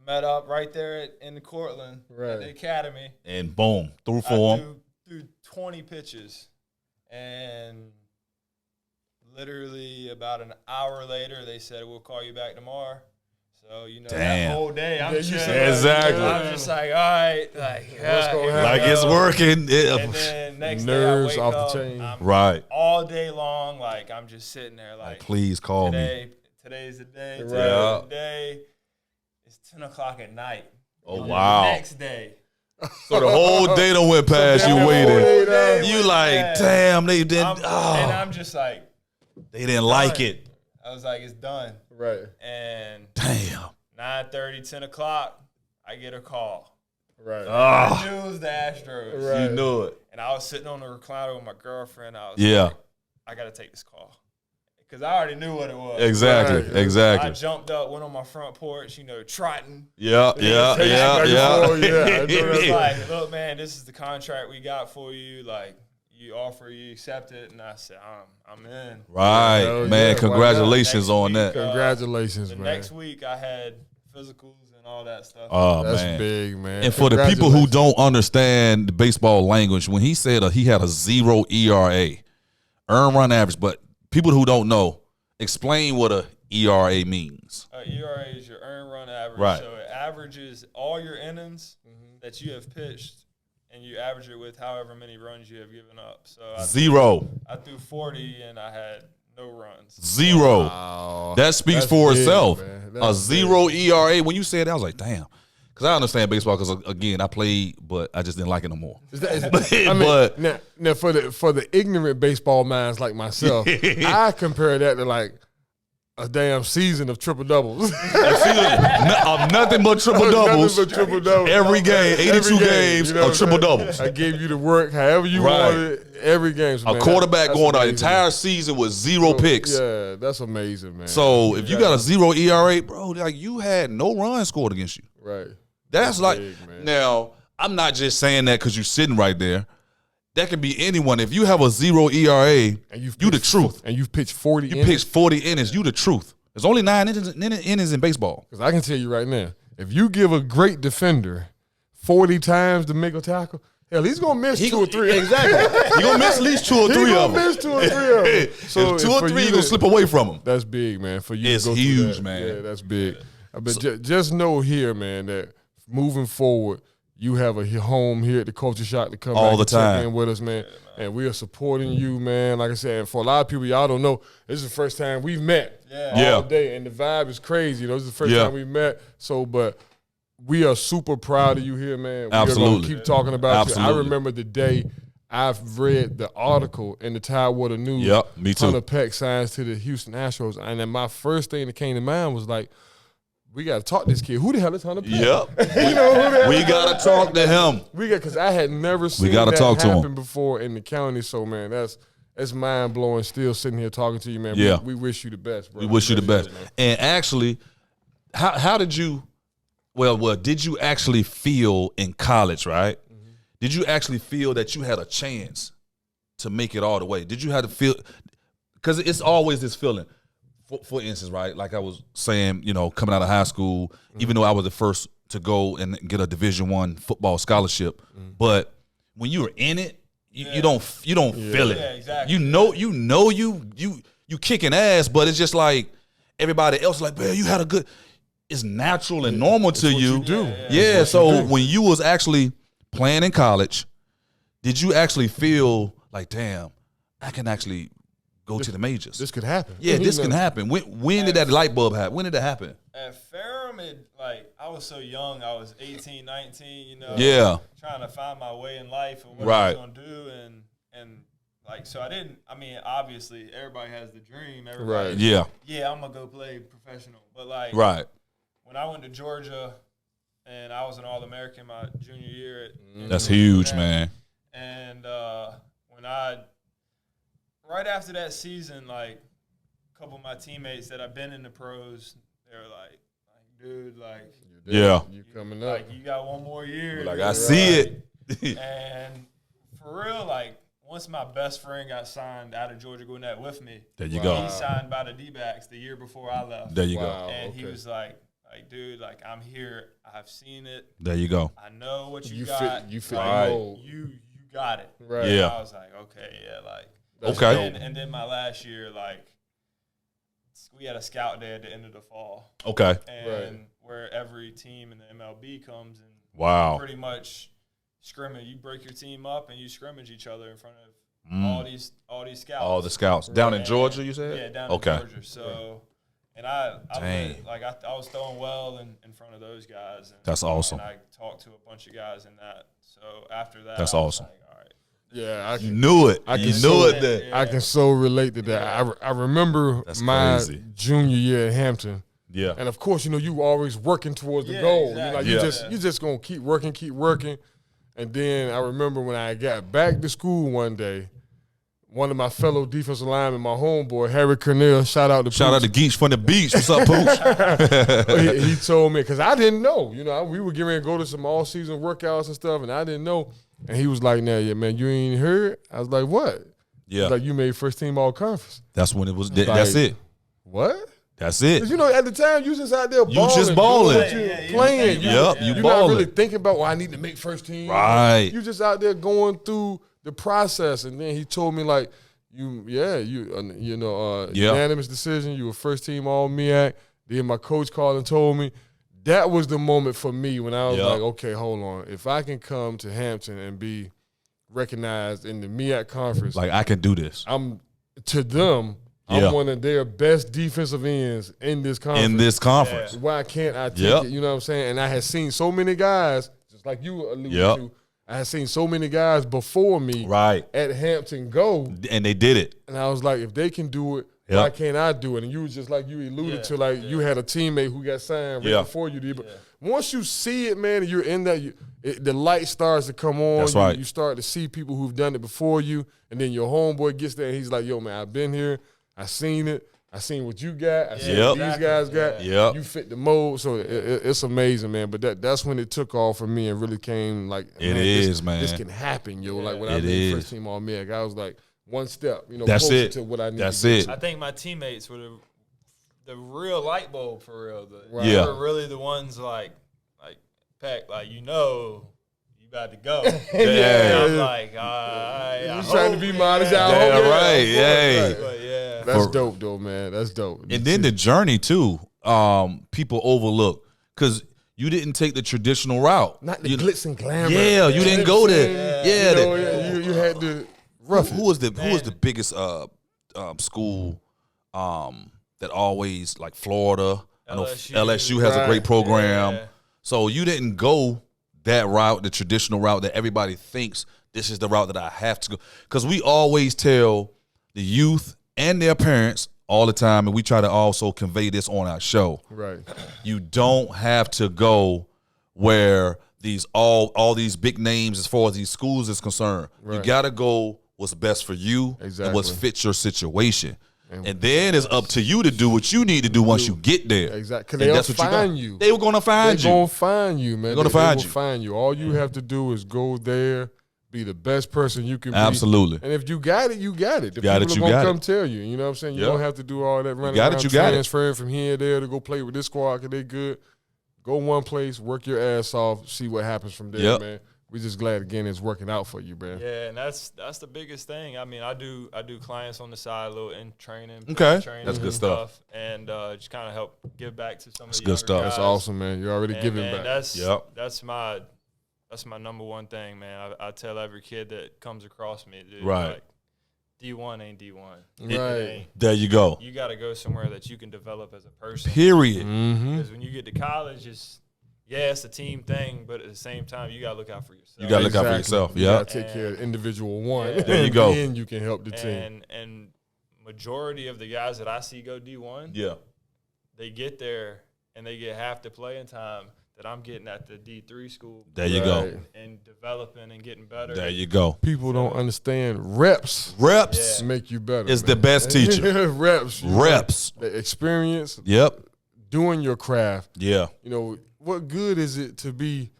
Speaker 4: Met met up right there in Cortland at the academy.
Speaker 2: And boom, threw for him.
Speaker 4: Threw 20 pitches. And literally about an hour later, they said, we'll call you back tomorrow. So, that whole day, I'm just
Speaker 2: exactly.
Speaker 4: I'm just like, all right, like,
Speaker 3: what's going on?
Speaker 2: Like it's working.
Speaker 4: And then next
Speaker 3: nerves
Speaker 4: day I wake
Speaker 3: off
Speaker 4: up,
Speaker 3: the chain.
Speaker 2: Right.
Speaker 4: All day long, like I'm just sitting there, like,
Speaker 2: please call me.
Speaker 4: Today's the day.
Speaker 2: Right.
Speaker 4: Today's the day. It's 10:00 at night.
Speaker 2: Oh wow.
Speaker 4: The next day.
Speaker 2: So the whole day done went past you waiting. You like, damn, they didn't.
Speaker 4: And I'm just like,
Speaker 2: they didn't like it.
Speaker 4: I was like, it's done.
Speaker 3: Right.
Speaker 4: And
Speaker 2: damn.
Speaker 4: 9:30, 10 o'clock, I get a call.
Speaker 3: Right.
Speaker 4: I knew it was the Astros.
Speaker 3: Right.
Speaker 2: You knew it.
Speaker 4: And I was sitting on the recliner with my girlfriend. I was like, I got to take this call. Because I already knew what it was.
Speaker 2: Exactly.
Speaker 3: Right.
Speaker 2: Exactly.
Speaker 4: I jumped up, went on my front porch, trotting.
Speaker 2: Yeah.
Speaker 4: It was like, look, man, this is the contract we got for you. Like, you offer, you accept it. And I said, I'm in.
Speaker 2: Right. Man, congratulations on that.
Speaker 3: Congratulations, man.
Speaker 4: Next week, I had physicals and all that stuff.
Speaker 2: Oh,
Speaker 3: That's
Speaker 2: man.
Speaker 3: big, man.
Speaker 2: And for the people who don't understand the baseball language, when he said he had a 0 ERA, earned run average, but people who don't know, explain what a ERA means.
Speaker 4: ERA is your earned run average.
Speaker 2: Right.
Speaker 4: So it averages all your innings that you have pitched, and you average it with however many runs you have given up. So I
Speaker 2: 0.
Speaker 4: I threw 40, and I had no runs.
Speaker 2: 0.
Speaker 3: Wow.
Speaker 2: That speaks
Speaker 3: That's
Speaker 2: for
Speaker 3: big,
Speaker 2: itself.
Speaker 3: man.
Speaker 2: A 0 ERA. When you said that, I was like, damn. Because I understand baseball. Because again, I played, but I just didn't like it no more.
Speaker 3: But now for the ignorant baseball minds like myself, I compare that to like a damn season of triple doubles.
Speaker 2: Nothing but triple doubles. Every game, 82 games of triple doubles.
Speaker 3: I gave you the work however you wanted. Every game. So,
Speaker 2: a quarterback going an entire season with 0 picks.
Speaker 3: Yeah, that's amazing, man.
Speaker 2: So if you got a 0 ERA, bro, like you had no runs scored against you.
Speaker 3: Right.
Speaker 2: That's like
Speaker 3: big, man.
Speaker 2: Now, I'm not just saying that because you're sitting right there. That can be anyone. If you have a 0 ERA, you the truth.
Speaker 3: And you've pitched 40
Speaker 2: You
Speaker 3: innings.
Speaker 2: pitched 40 innings, you the truth. There's only 9 innings in baseball.
Speaker 3: Because I can tell you right now, if you give a great defender 40 times to make a tackle, hell, he's going to miss 2 or 3.
Speaker 2: Exactly. You're going to miss at least 2 or 3 of them.
Speaker 3: He's going to miss 2 or 3 of them.
Speaker 2: So 2 or 3 you're going to slip away from them.
Speaker 3: That's big, man. For you
Speaker 2: It's
Speaker 3: to go
Speaker 2: huge,
Speaker 3: through that.
Speaker 2: man.
Speaker 3: Yeah, that's big. But just know here, man, that moving forward, you have a home here at the Culture Shock to come
Speaker 2: all
Speaker 3: back
Speaker 2: the
Speaker 3: and
Speaker 2: time
Speaker 3: check in with us, man. And we are supporting you, man. Like I said, and for a lot of people, y'all don't know, this is the first time we've met all day. And the vibe is crazy. This is the first time we met. So, but we are super proud of you here, man. We are going to keep talking about you. I remember the day I've read the article in the Tidewater News.
Speaker 2: Yep, me too.
Speaker 3: Hunter Peck signs to the Houston Astros. And then my first thing that came to mind was like, we got to talk to this kid. Who the hell is Hunter Peck?
Speaker 2: Yep.
Speaker 3: You know who the hell
Speaker 2: we got to talk to him.
Speaker 3: Because I had never seen that happen before in the county. So, man, that's mind-blowing still sitting here talking to you, man.
Speaker 2: Yeah.
Speaker 3: We wish you the best, bro.
Speaker 2: We wish you the best. And actually, how did you did you actually feel in college, right? Mm-hmm. Did you actually feel that you had a chance to make it all the way? Did you have to feel – because it's always this feeling. For instance, right, like I was saying, coming out of high school, even though I was the first to go and get a Division I football scholarship, but when you were in it, you don't feel it.
Speaker 4: Yeah, exactly.
Speaker 2: You kicking ass, but it's just like everybody else, like, man, you had a good. It's natural and normal to you.
Speaker 3: You do.
Speaker 2: Yeah. So when you was actually playing in college, did you actually feel like, damn, I can actually go to the majors?
Speaker 3: This could happen.
Speaker 2: Yeah, this can happen. When did that light bulb happen? When did that happen?
Speaker 4: At Ferrum, I was so young. I was 18, 19,
Speaker 2: Yeah.
Speaker 4: trying to find my way in life and what I was going to do. And so I didn't, obviously, everybody has the dream. Everybody,
Speaker 2: Yeah,
Speaker 4: I'm going to go play professional. But,
Speaker 2: right.
Speaker 4: when I went to Georgia and I was an All-American my junior year.
Speaker 2: That's huge, man.
Speaker 4: And right after that season, a couple of my teammates that I've been in the pros, they were like, dude,
Speaker 3: you coming up.
Speaker 4: You got one more year.
Speaker 2: I see it.
Speaker 4: And for real, once my best friend got signed out of Georgia Gwinnett with me,
Speaker 2: there you go.
Speaker 4: He signed by the D-backs the year before I left.
Speaker 2: There you go.
Speaker 4: And he was like, Like, dude, like, I'm here. I've seen it.
Speaker 2: There you go.
Speaker 4: I know what you
Speaker 3: got.
Speaker 4: You
Speaker 3: fit
Speaker 2: right.
Speaker 3: the mold.
Speaker 4: You got it.
Speaker 3: Right.
Speaker 2: Yeah.
Speaker 4: I was like, okay, yeah, like.
Speaker 2: Okay.
Speaker 4: And then my last year, like, we had a scout day at the end of the fall.
Speaker 2: Okay.
Speaker 4: And where every team in the MLB comes and pretty much scrimmage. You break your team up and you scrimmage each other in front of all these scouts.
Speaker 2: All the scouts. Down in Georgia, you said?
Speaker 4: Yeah, down in Georgia. So, and I was throwing well in front of those guys. And,
Speaker 2: that's awesome.
Speaker 4: And I talked to a bunch of guys in that. So after that,
Speaker 2: that's awesome.
Speaker 4: Like, all right.
Speaker 3: Yeah,
Speaker 2: you knew it.
Speaker 3: I can so relate to that. I remember my junior year at Hampton.
Speaker 2: Yeah.
Speaker 3: And of course, you were always working towards the goal.
Speaker 4: Exactly.
Speaker 3: You just gonna keep working. And then I remember when I got back to school one day, one of my fellow defensive linemen, my homeboy, Harry Cornell, shout out to
Speaker 2: Geach from the beach. What's up, Pooch?
Speaker 3: he told me, because I didn't know. We were getting ready to go to some all-season workouts and stuff, and I didn't know. And he was like, yeah, man, you ain't heard? I was like, what?
Speaker 2: Yeah.
Speaker 3: Like, you made first team all-conference.
Speaker 2: That's when it was. That's it.
Speaker 3: What?
Speaker 2: That's it.
Speaker 3: Because, at the time, you just out there balling.
Speaker 2: You just balling.
Speaker 3: Playing.
Speaker 2: You're
Speaker 3: balling.
Speaker 2: not
Speaker 3: really thinking about, I need to make first team.
Speaker 2: Right.
Speaker 3: You just out there going through the process. And then he told me, like, unanimous decision. You were first team all-MEAC. Then my coach called and told me. That was the moment for me when I was like, okay, hold on. If I can come to Hampton and be recognized in the MEAC conference.
Speaker 2: Like, I can do this.
Speaker 3: I'm one of their best defensive ends in this conference. Why can't I take it? You know what I'm saying? And I had seen so many guys, just like you alluded to, I had seen so many guys before me at Hampton go.
Speaker 2: And they did it.
Speaker 3: And I was like, if they can do it, why can't I do it? And you was just like you alluded to, like you had a teammate who got signed right before you did. But once you see it, man, and you're in that, the light starts to come on.
Speaker 2: That's right.
Speaker 3: You start to see people who've done it before you. And then your homeboy gets there and he's like, yo, man, I've been here. I seen it. I seen what you got. I seen what these guys got. You fit the mold. So it's amazing, man. But that's when it took off for me and really came like,
Speaker 2: man.
Speaker 3: This can happen, yo. Like when I made first team all-MEAC, I was like one step,
Speaker 2: that's
Speaker 3: closer
Speaker 2: it.
Speaker 3: to what I need.
Speaker 2: That's
Speaker 3: to
Speaker 2: it.
Speaker 3: do.
Speaker 4: I think my teammates were the real light bulb for real.
Speaker 3: They
Speaker 4: were really the ones like Peck, like you about to go. I'm like,
Speaker 3: you're trying to be modest.
Speaker 2: Right.
Speaker 3: That's dope, though, man. That's dope.
Speaker 2: And then the journey too. People overlook because you didn't take the traditional route.
Speaker 3: Not the glitz and glamour.
Speaker 2: Yeah, you didn't go there.
Speaker 3: You had to rough it.
Speaker 2: Who was the biggest school that always like Florida? I know LSU has a great program. Yeah. So you didn't go that route, the traditional route that everybody thinks this is the route that I have to go. Because we always tell the youth and their parents all the time, and we try to also convey this on our show.
Speaker 3: Right.
Speaker 2: You don't have to go where these all these big names as far as these schools is concerned. Right. You got to go what's best for you and what's fits your situation. And then it's up to you to do what you need to do once you get there.
Speaker 3: Exactly. Because they'll find you.
Speaker 2: They were going to find you.
Speaker 3: They're going to find you, man.
Speaker 2: They're going to find you.
Speaker 3: Find you. All you have to do is go there, be the best person you can be.
Speaker 2: Absolutely.
Speaker 3: And if you got it, you got it. The
Speaker 2: people are
Speaker 3: going to come tell you. You know what I'm saying? You don't have to do all that running around transferring from here to there to go play with this squad because they good. Go one place, work your ass off, see what happens from there, man. We're just glad again it's working out for you, man.
Speaker 4: Yeah, and that's the biggest thing. I mean, I do clients on the side a little in training.
Speaker 2: Okay,
Speaker 4: training
Speaker 2: that's good stuff.
Speaker 4: And just kind of help give back to some of the
Speaker 2: good stuff.
Speaker 3: That's awesome, man. You're already giving back.
Speaker 4: That's my number one thing, man. I tell every kid that comes across me, dude,
Speaker 2: right.
Speaker 4: Like, D1 ain't D1.
Speaker 3: Right.
Speaker 2: There you go.
Speaker 4: You got to go somewhere that you can develop as a person.
Speaker 2: Period.
Speaker 4: Because when you get to college, it's a team thing, but at the same time, you got to look out for yourself.
Speaker 2: You got to look out for yourself.
Speaker 3: You got to take care of individual one.
Speaker 2: Yeah. There you go.
Speaker 3: And you can help the team.
Speaker 4: And majority of the guys that I see go D1, they get there and they get half the playing time that I'm getting at the D3 school.
Speaker 2: There you go.
Speaker 4: And developing and getting better.
Speaker 2: There you go.
Speaker 3: People don't understand reps.
Speaker 2: Reps
Speaker 3: make you better.
Speaker 2: It's the best teacher.
Speaker 3: Reps.
Speaker 2: The
Speaker 3: experience.
Speaker 2: Yep.
Speaker 3: Doing your craft.
Speaker 2: Yeah.
Speaker 3: You know, what good is it to be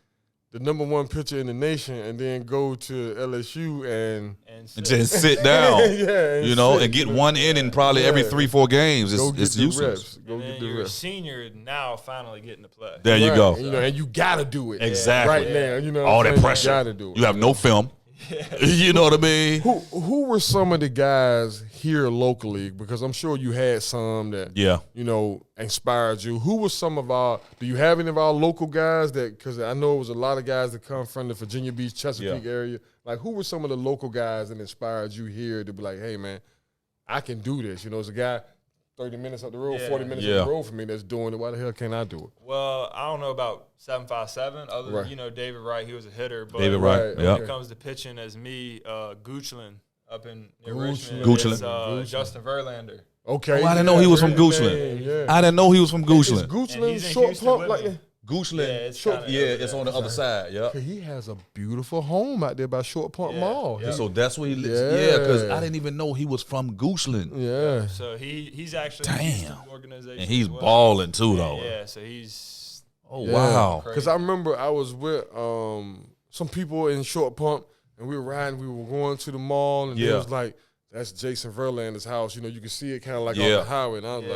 Speaker 3: the number one pitcher in the nation and then go to LSU and
Speaker 2: just sit down, and get one inning probably every 3-4 games. It's useless.
Speaker 3: Go
Speaker 4: and
Speaker 3: get
Speaker 4: then
Speaker 3: the
Speaker 4: you're
Speaker 3: reps.
Speaker 4: a senior now, finally getting to play.
Speaker 2: There you go.
Speaker 3: And you gotta do it
Speaker 2: Exactly.
Speaker 3: right now.
Speaker 2: All that pressure.
Speaker 3: You gotta do it.
Speaker 2: You have no film. You know what I mean?
Speaker 3: Who were some of the guys here locally? Because I'm sure you had some that inspired you. Who were some of our? Do you have any of our local guys that? Because I know it was a lot of guys that come from the Virginia Beach, Chesapeake area. Like, who were some of the local guys that inspired you here to be like, hey man, I can do this? There's a guy 30 minutes up the road, 40 minutes up the road from me that's doing it. Why the hell can't I do it?
Speaker 4: Well, I don't know about 757. Other than David Wright, he was a hitter. But
Speaker 2: David Wright,
Speaker 4: when it comes to pitching, as me, Goochland up in Richmond,
Speaker 2: Goochland.
Speaker 4: Justin Verlander.
Speaker 3: Okay,
Speaker 2: I didn't know he was from Goochland. I didn't know he was from Goochland.
Speaker 3: Is Goochland short pump like that?
Speaker 2: Goochland, it's on the other side. Yeah,
Speaker 3: he has a beautiful home out there by Short Pump Mall.
Speaker 2: Yeah. So that's where he lives. Yeah, because I didn't even know he was from Goochland.
Speaker 3: Yeah.
Speaker 4: So he's actually
Speaker 2: damn,
Speaker 4: organization,
Speaker 2: and he's balling too though.
Speaker 4: Yeah, so he's
Speaker 2: wow.
Speaker 3: Because I remember I was with some people in Short Pump, and we were riding. We were going to the mall, and it was like, that's Jason Verlander's house. You can see it kind of like on the highway, and I was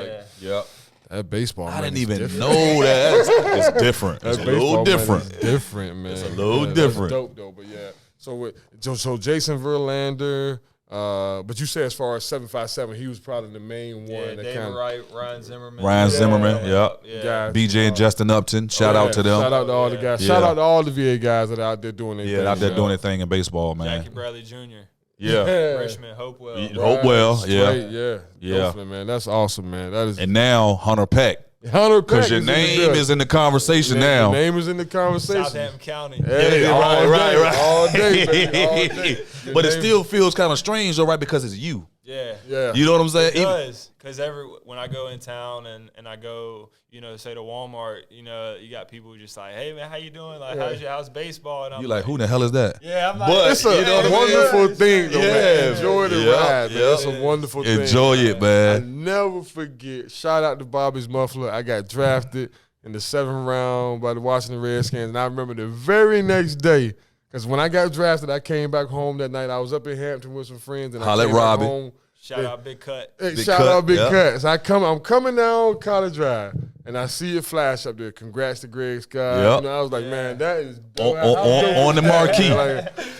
Speaker 3: like, that baseball.
Speaker 2: I didn't even know that. It's different. It's a little different.
Speaker 3: It's different, man.
Speaker 2: It's a little different.
Speaker 3: That's dope though, but so Jason Verlander. But you say as far as 757, he was probably the main one.
Speaker 4: Yeah, David Wright, Ryan Zimmerman.
Speaker 2: Yeah. BJ and Justin Upton. Shout out to them.
Speaker 3: Shout out to all the guys. Shout out to all the VA guys that are out there doing their thing.
Speaker 2: Out there doing their thing in baseball, man.
Speaker 4: Jackie Bradley Jr.
Speaker 2: Freshman,
Speaker 4: Hopewell.
Speaker 2: Hopewell,
Speaker 3: Definitely, man. That's awesome, man. That is.
Speaker 2: And now Hunter Peck.
Speaker 3: Because
Speaker 2: your name is in the conversation now.
Speaker 3: Your name is in the conversation.
Speaker 4: Southampton County.
Speaker 3: Hey, right. All day, baby. All day.
Speaker 2: But it still feels kind of strange, though, right? Because it's you.
Speaker 4: Yeah.
Speaker 2: You know what I'm saying?
Speaker 4: It does. Because when I go in town and I go, say to Walmart, you got people who just like, hey, man, how you doing? Like, how's baseball? And I'm
Speaker 2: like, who the hell is that?
Speaker 4: Yeah, I'm like,
Speaker 3: but it's a wonderful thing, though, man. Enjoy the ride, man. It's a wonderful thing.
Speaker 2: Enjoy it, man.
Speaker 3: I never forget. Shout out to Bobby's Muffler. I got drafted in the 7th round by the Washington Redskins, and I remember the very next day, because when I got drafted, I came back home that night. I was up in Hampton with some friends, and I came back home.
Speaker 4: Shout out Big Cut.
Speaker 3: Hey, shout out Big Cut. So I'm coming down College Drive, and I see it flash up there. Congrats to Greg Scott. I was like, man, that is
Speaker 2: on the marquee.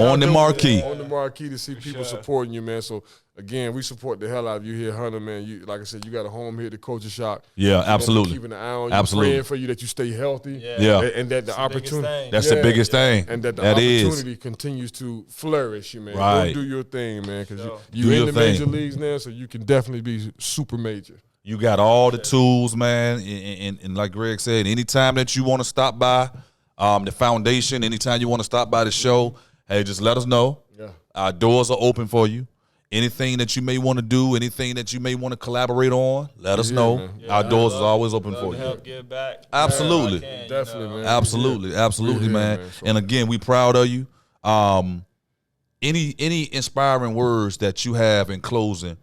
Speaker 2: On the marquee.
Speaker 3: On the marquee to see people supporting you, man. So again, we support the hell out of you here, Hunter, man. You, like I said, you got a home here at the Culture Shock.
Speaker 2: Yeah, absolutely.
Speaker 3: Keeping an eye on you, praying for you that you stay healthy. And that the opportunity.
Speaker 2: That's the biggest thing.
Speaker 3: And that the opportunity continues to flourish, you, man.
Speaker 2: Right.
Speaker 3: Go do your thing, man, because you're in the major leagues now, so you can definitely be super major.
Speaker 2: You got all the tools, man, and like Greg said, anytime that you want to stop by the foundation, anytime you want to stop by the show, hey, just let us know.
Speaker 3: Yeah.
Speaker 2: Our doors are open for you. Anything that you may want to do, anything that you may want to collaborate on, let us know. Our doors is always open for you.
Speaker 4: Help give back.
Speaker 2: Absolutely.
Speaker 3: Definitely, man.
Speaker 2: Absolutely, man. Man. And again, we proud of you. Any inspiring words that you have in closing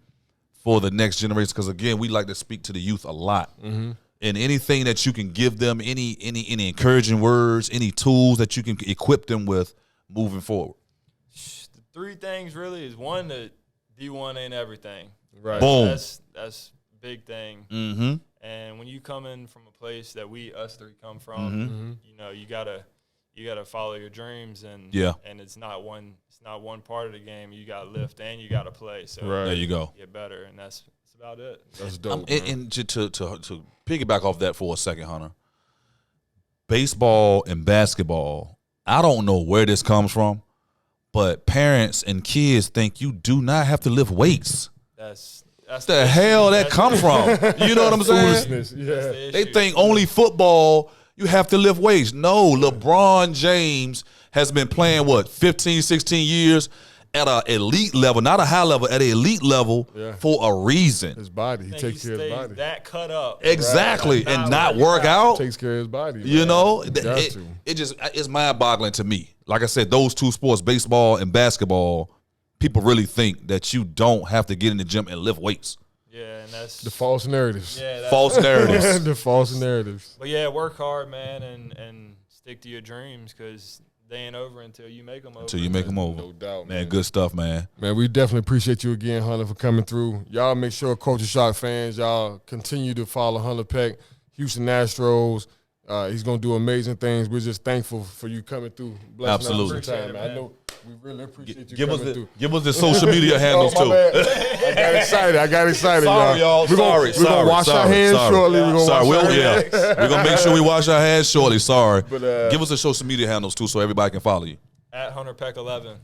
Speaker 2: for the next generation? Because again, we like to speak to the youth a lot. Mm-hmm. And anything that you can give them, any encouraging words, any tools that you can equip them with moving forward.
Speaker 4: The 3 things really is, one, that D1 ain't everything.
Speaker 3: Right.
Speaker 2: Boom.
Speaker 4: That's a big thing.
Speaker 2: Mm-hmm.
Speaker 4: And when you come in from a place that us 3 come from, you gotta follow your dreams, and it's not one part of the game. You gotta lift and you gotta play. So
Speaker 2: there you go.
Speaker 4: Get better, and that's about it.
Speaker 3: That's dope.
Speaker 2: And to piggyback off that for a second, Hunter, baseball and basketball, I don't know where this comes from, but parents and kids think you do not have to lift weights. That's the hell that come from. You know what I'm saying?
Speaker 3: Foolishness. Yeah.
Speaker 2: They think only football you have to lift weights. No, LeBron James has been playing 15, 16 years at an elite level, not a high level, at an elite level for a reason.
Speaker 3: His body, he takes care of his body.
Speaker 4: That cut up.
Speaker 2: Exactly, and not work out.
Speaker 3: Takes care of his body.
Speaker 2: You know, it's mind-boggling to me. Like I said, those 2 sports, baseball and basketball, people really think that you don't have to get in the gym and lift weights.
Speaker 4: Yeah, and that's
Speaker 3: the false narratives.
Speaker 4: Yeah,
Speaker 2: false narratives.
Speaker 3: The false narratives.
Speaker 4: But yeah, work hard, man, and stick to your dreams because they ain't over until you make them over.
Speaker 2: Until you make them over.
Speaker 3: No doubt,
Speaker 2: man. Good stuff, man.
Speaker 3: Man, we definitely appreciate you again, Hunter, for coming through. Y'all make sure, Culture Shock fans, y'all continue to follow Hunter Peck, Houston Astros. He's going to do amazing things. We're just thankful for you coming through.
Speaker 2: Absolutely.
Speaker 3: Time, man. I know we really appreciate you coming through.
Speaker 2: Give us the social media handles, too.
Speaker 3: I got excited,
Speaker 2: Sorry, y'all.
Speaker 3: We're going to wash our hands shortly. We're
Speaker 2: going to make sure we wash our hands shortly. Sorry.
Speaker 3: But,
Speaker 2: give us the social media handles, too, so everybody can follow you.
Speaker 4: At Hunter Peck 11.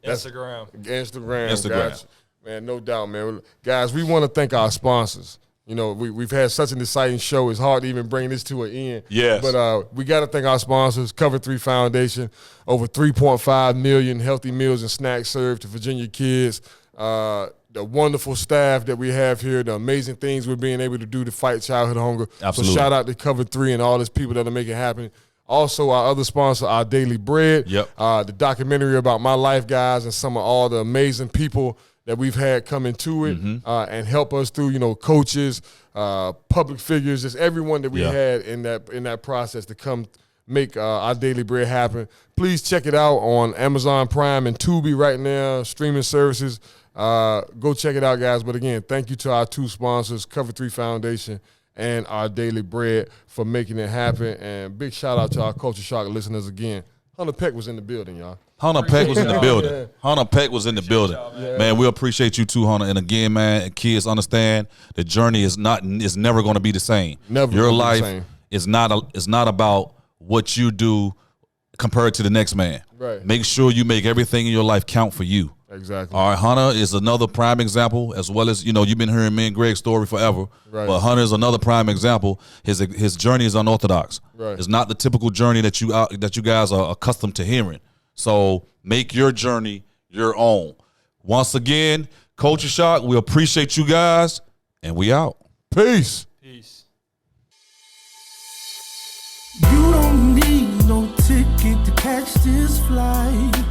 Speaker 3: Instagram. Guys. Man, no doubt, man. Guys, we want to thank our sponsors. You know, we've had such an exciting show. It's hard to even bring this to an end.
Speaker 2: Yes.
Speaker 3: But we got to thank our sponsors, Cover 3 Foundation, over 3.5 million healthy meals and snacks served to Virginia kids, the wonderful staff that we have here, the amazing things we're being able to do to fight childhood hunger.
Speaker 2: Absolutely.
Speaker 3: So shout out to Cover 3 and all those people that are making it happen. Also, our other sponsor, Our Daily Bread.
Speaker 2: Yep.
Speaker 3: The documentary about my life, guys, and some of all the amazing people that we've had come into it and help us through, you know, coaches, public figures, just everyone that we had in that process to come make Our Daily Bread happen. Please check it out on Amazon Prime and Tubi right now, streaming services. Go check it out, guys. But again, thank you to our two sponsors, Cover 3 Foundation and Our Daily Bread, for making it happen. And big shout out to our Culture Shock listeners again. Hunter Peck was in the building, y'all.
Speaker 2: Hunter Peck was in the building. Hunter Peck was in the building. Man, we appreciate you too, Hunter. And again, man, kids understand the journey is never going to be the same.
Speaker 3: Never.
Speaker 2: Your life is not about what you do compared to the next man.
Speaker 3: Right.
Speaker 2: Make sure you make everything in your life count for you.
Speaker 3: Exactly.
Speaker 2: All right, Hunter is another prime example, as well as, you know, you've been hearing me and Greg's story forever.
Speaker 3: Right.
Speaker 2: But Hunter is another prime example. His journey is unorthodox.
Speaker 3: Right.
Speaker 2: It's not the typical journey that you guys are accustomed to hearing. So make your journey your own. Once again, Culture Shock, we appreciate you guys, and we out.
Speaker 3: Peace.
Speaker 4: Peace.
Speaker 1: You don't need no ticket to catch this flight.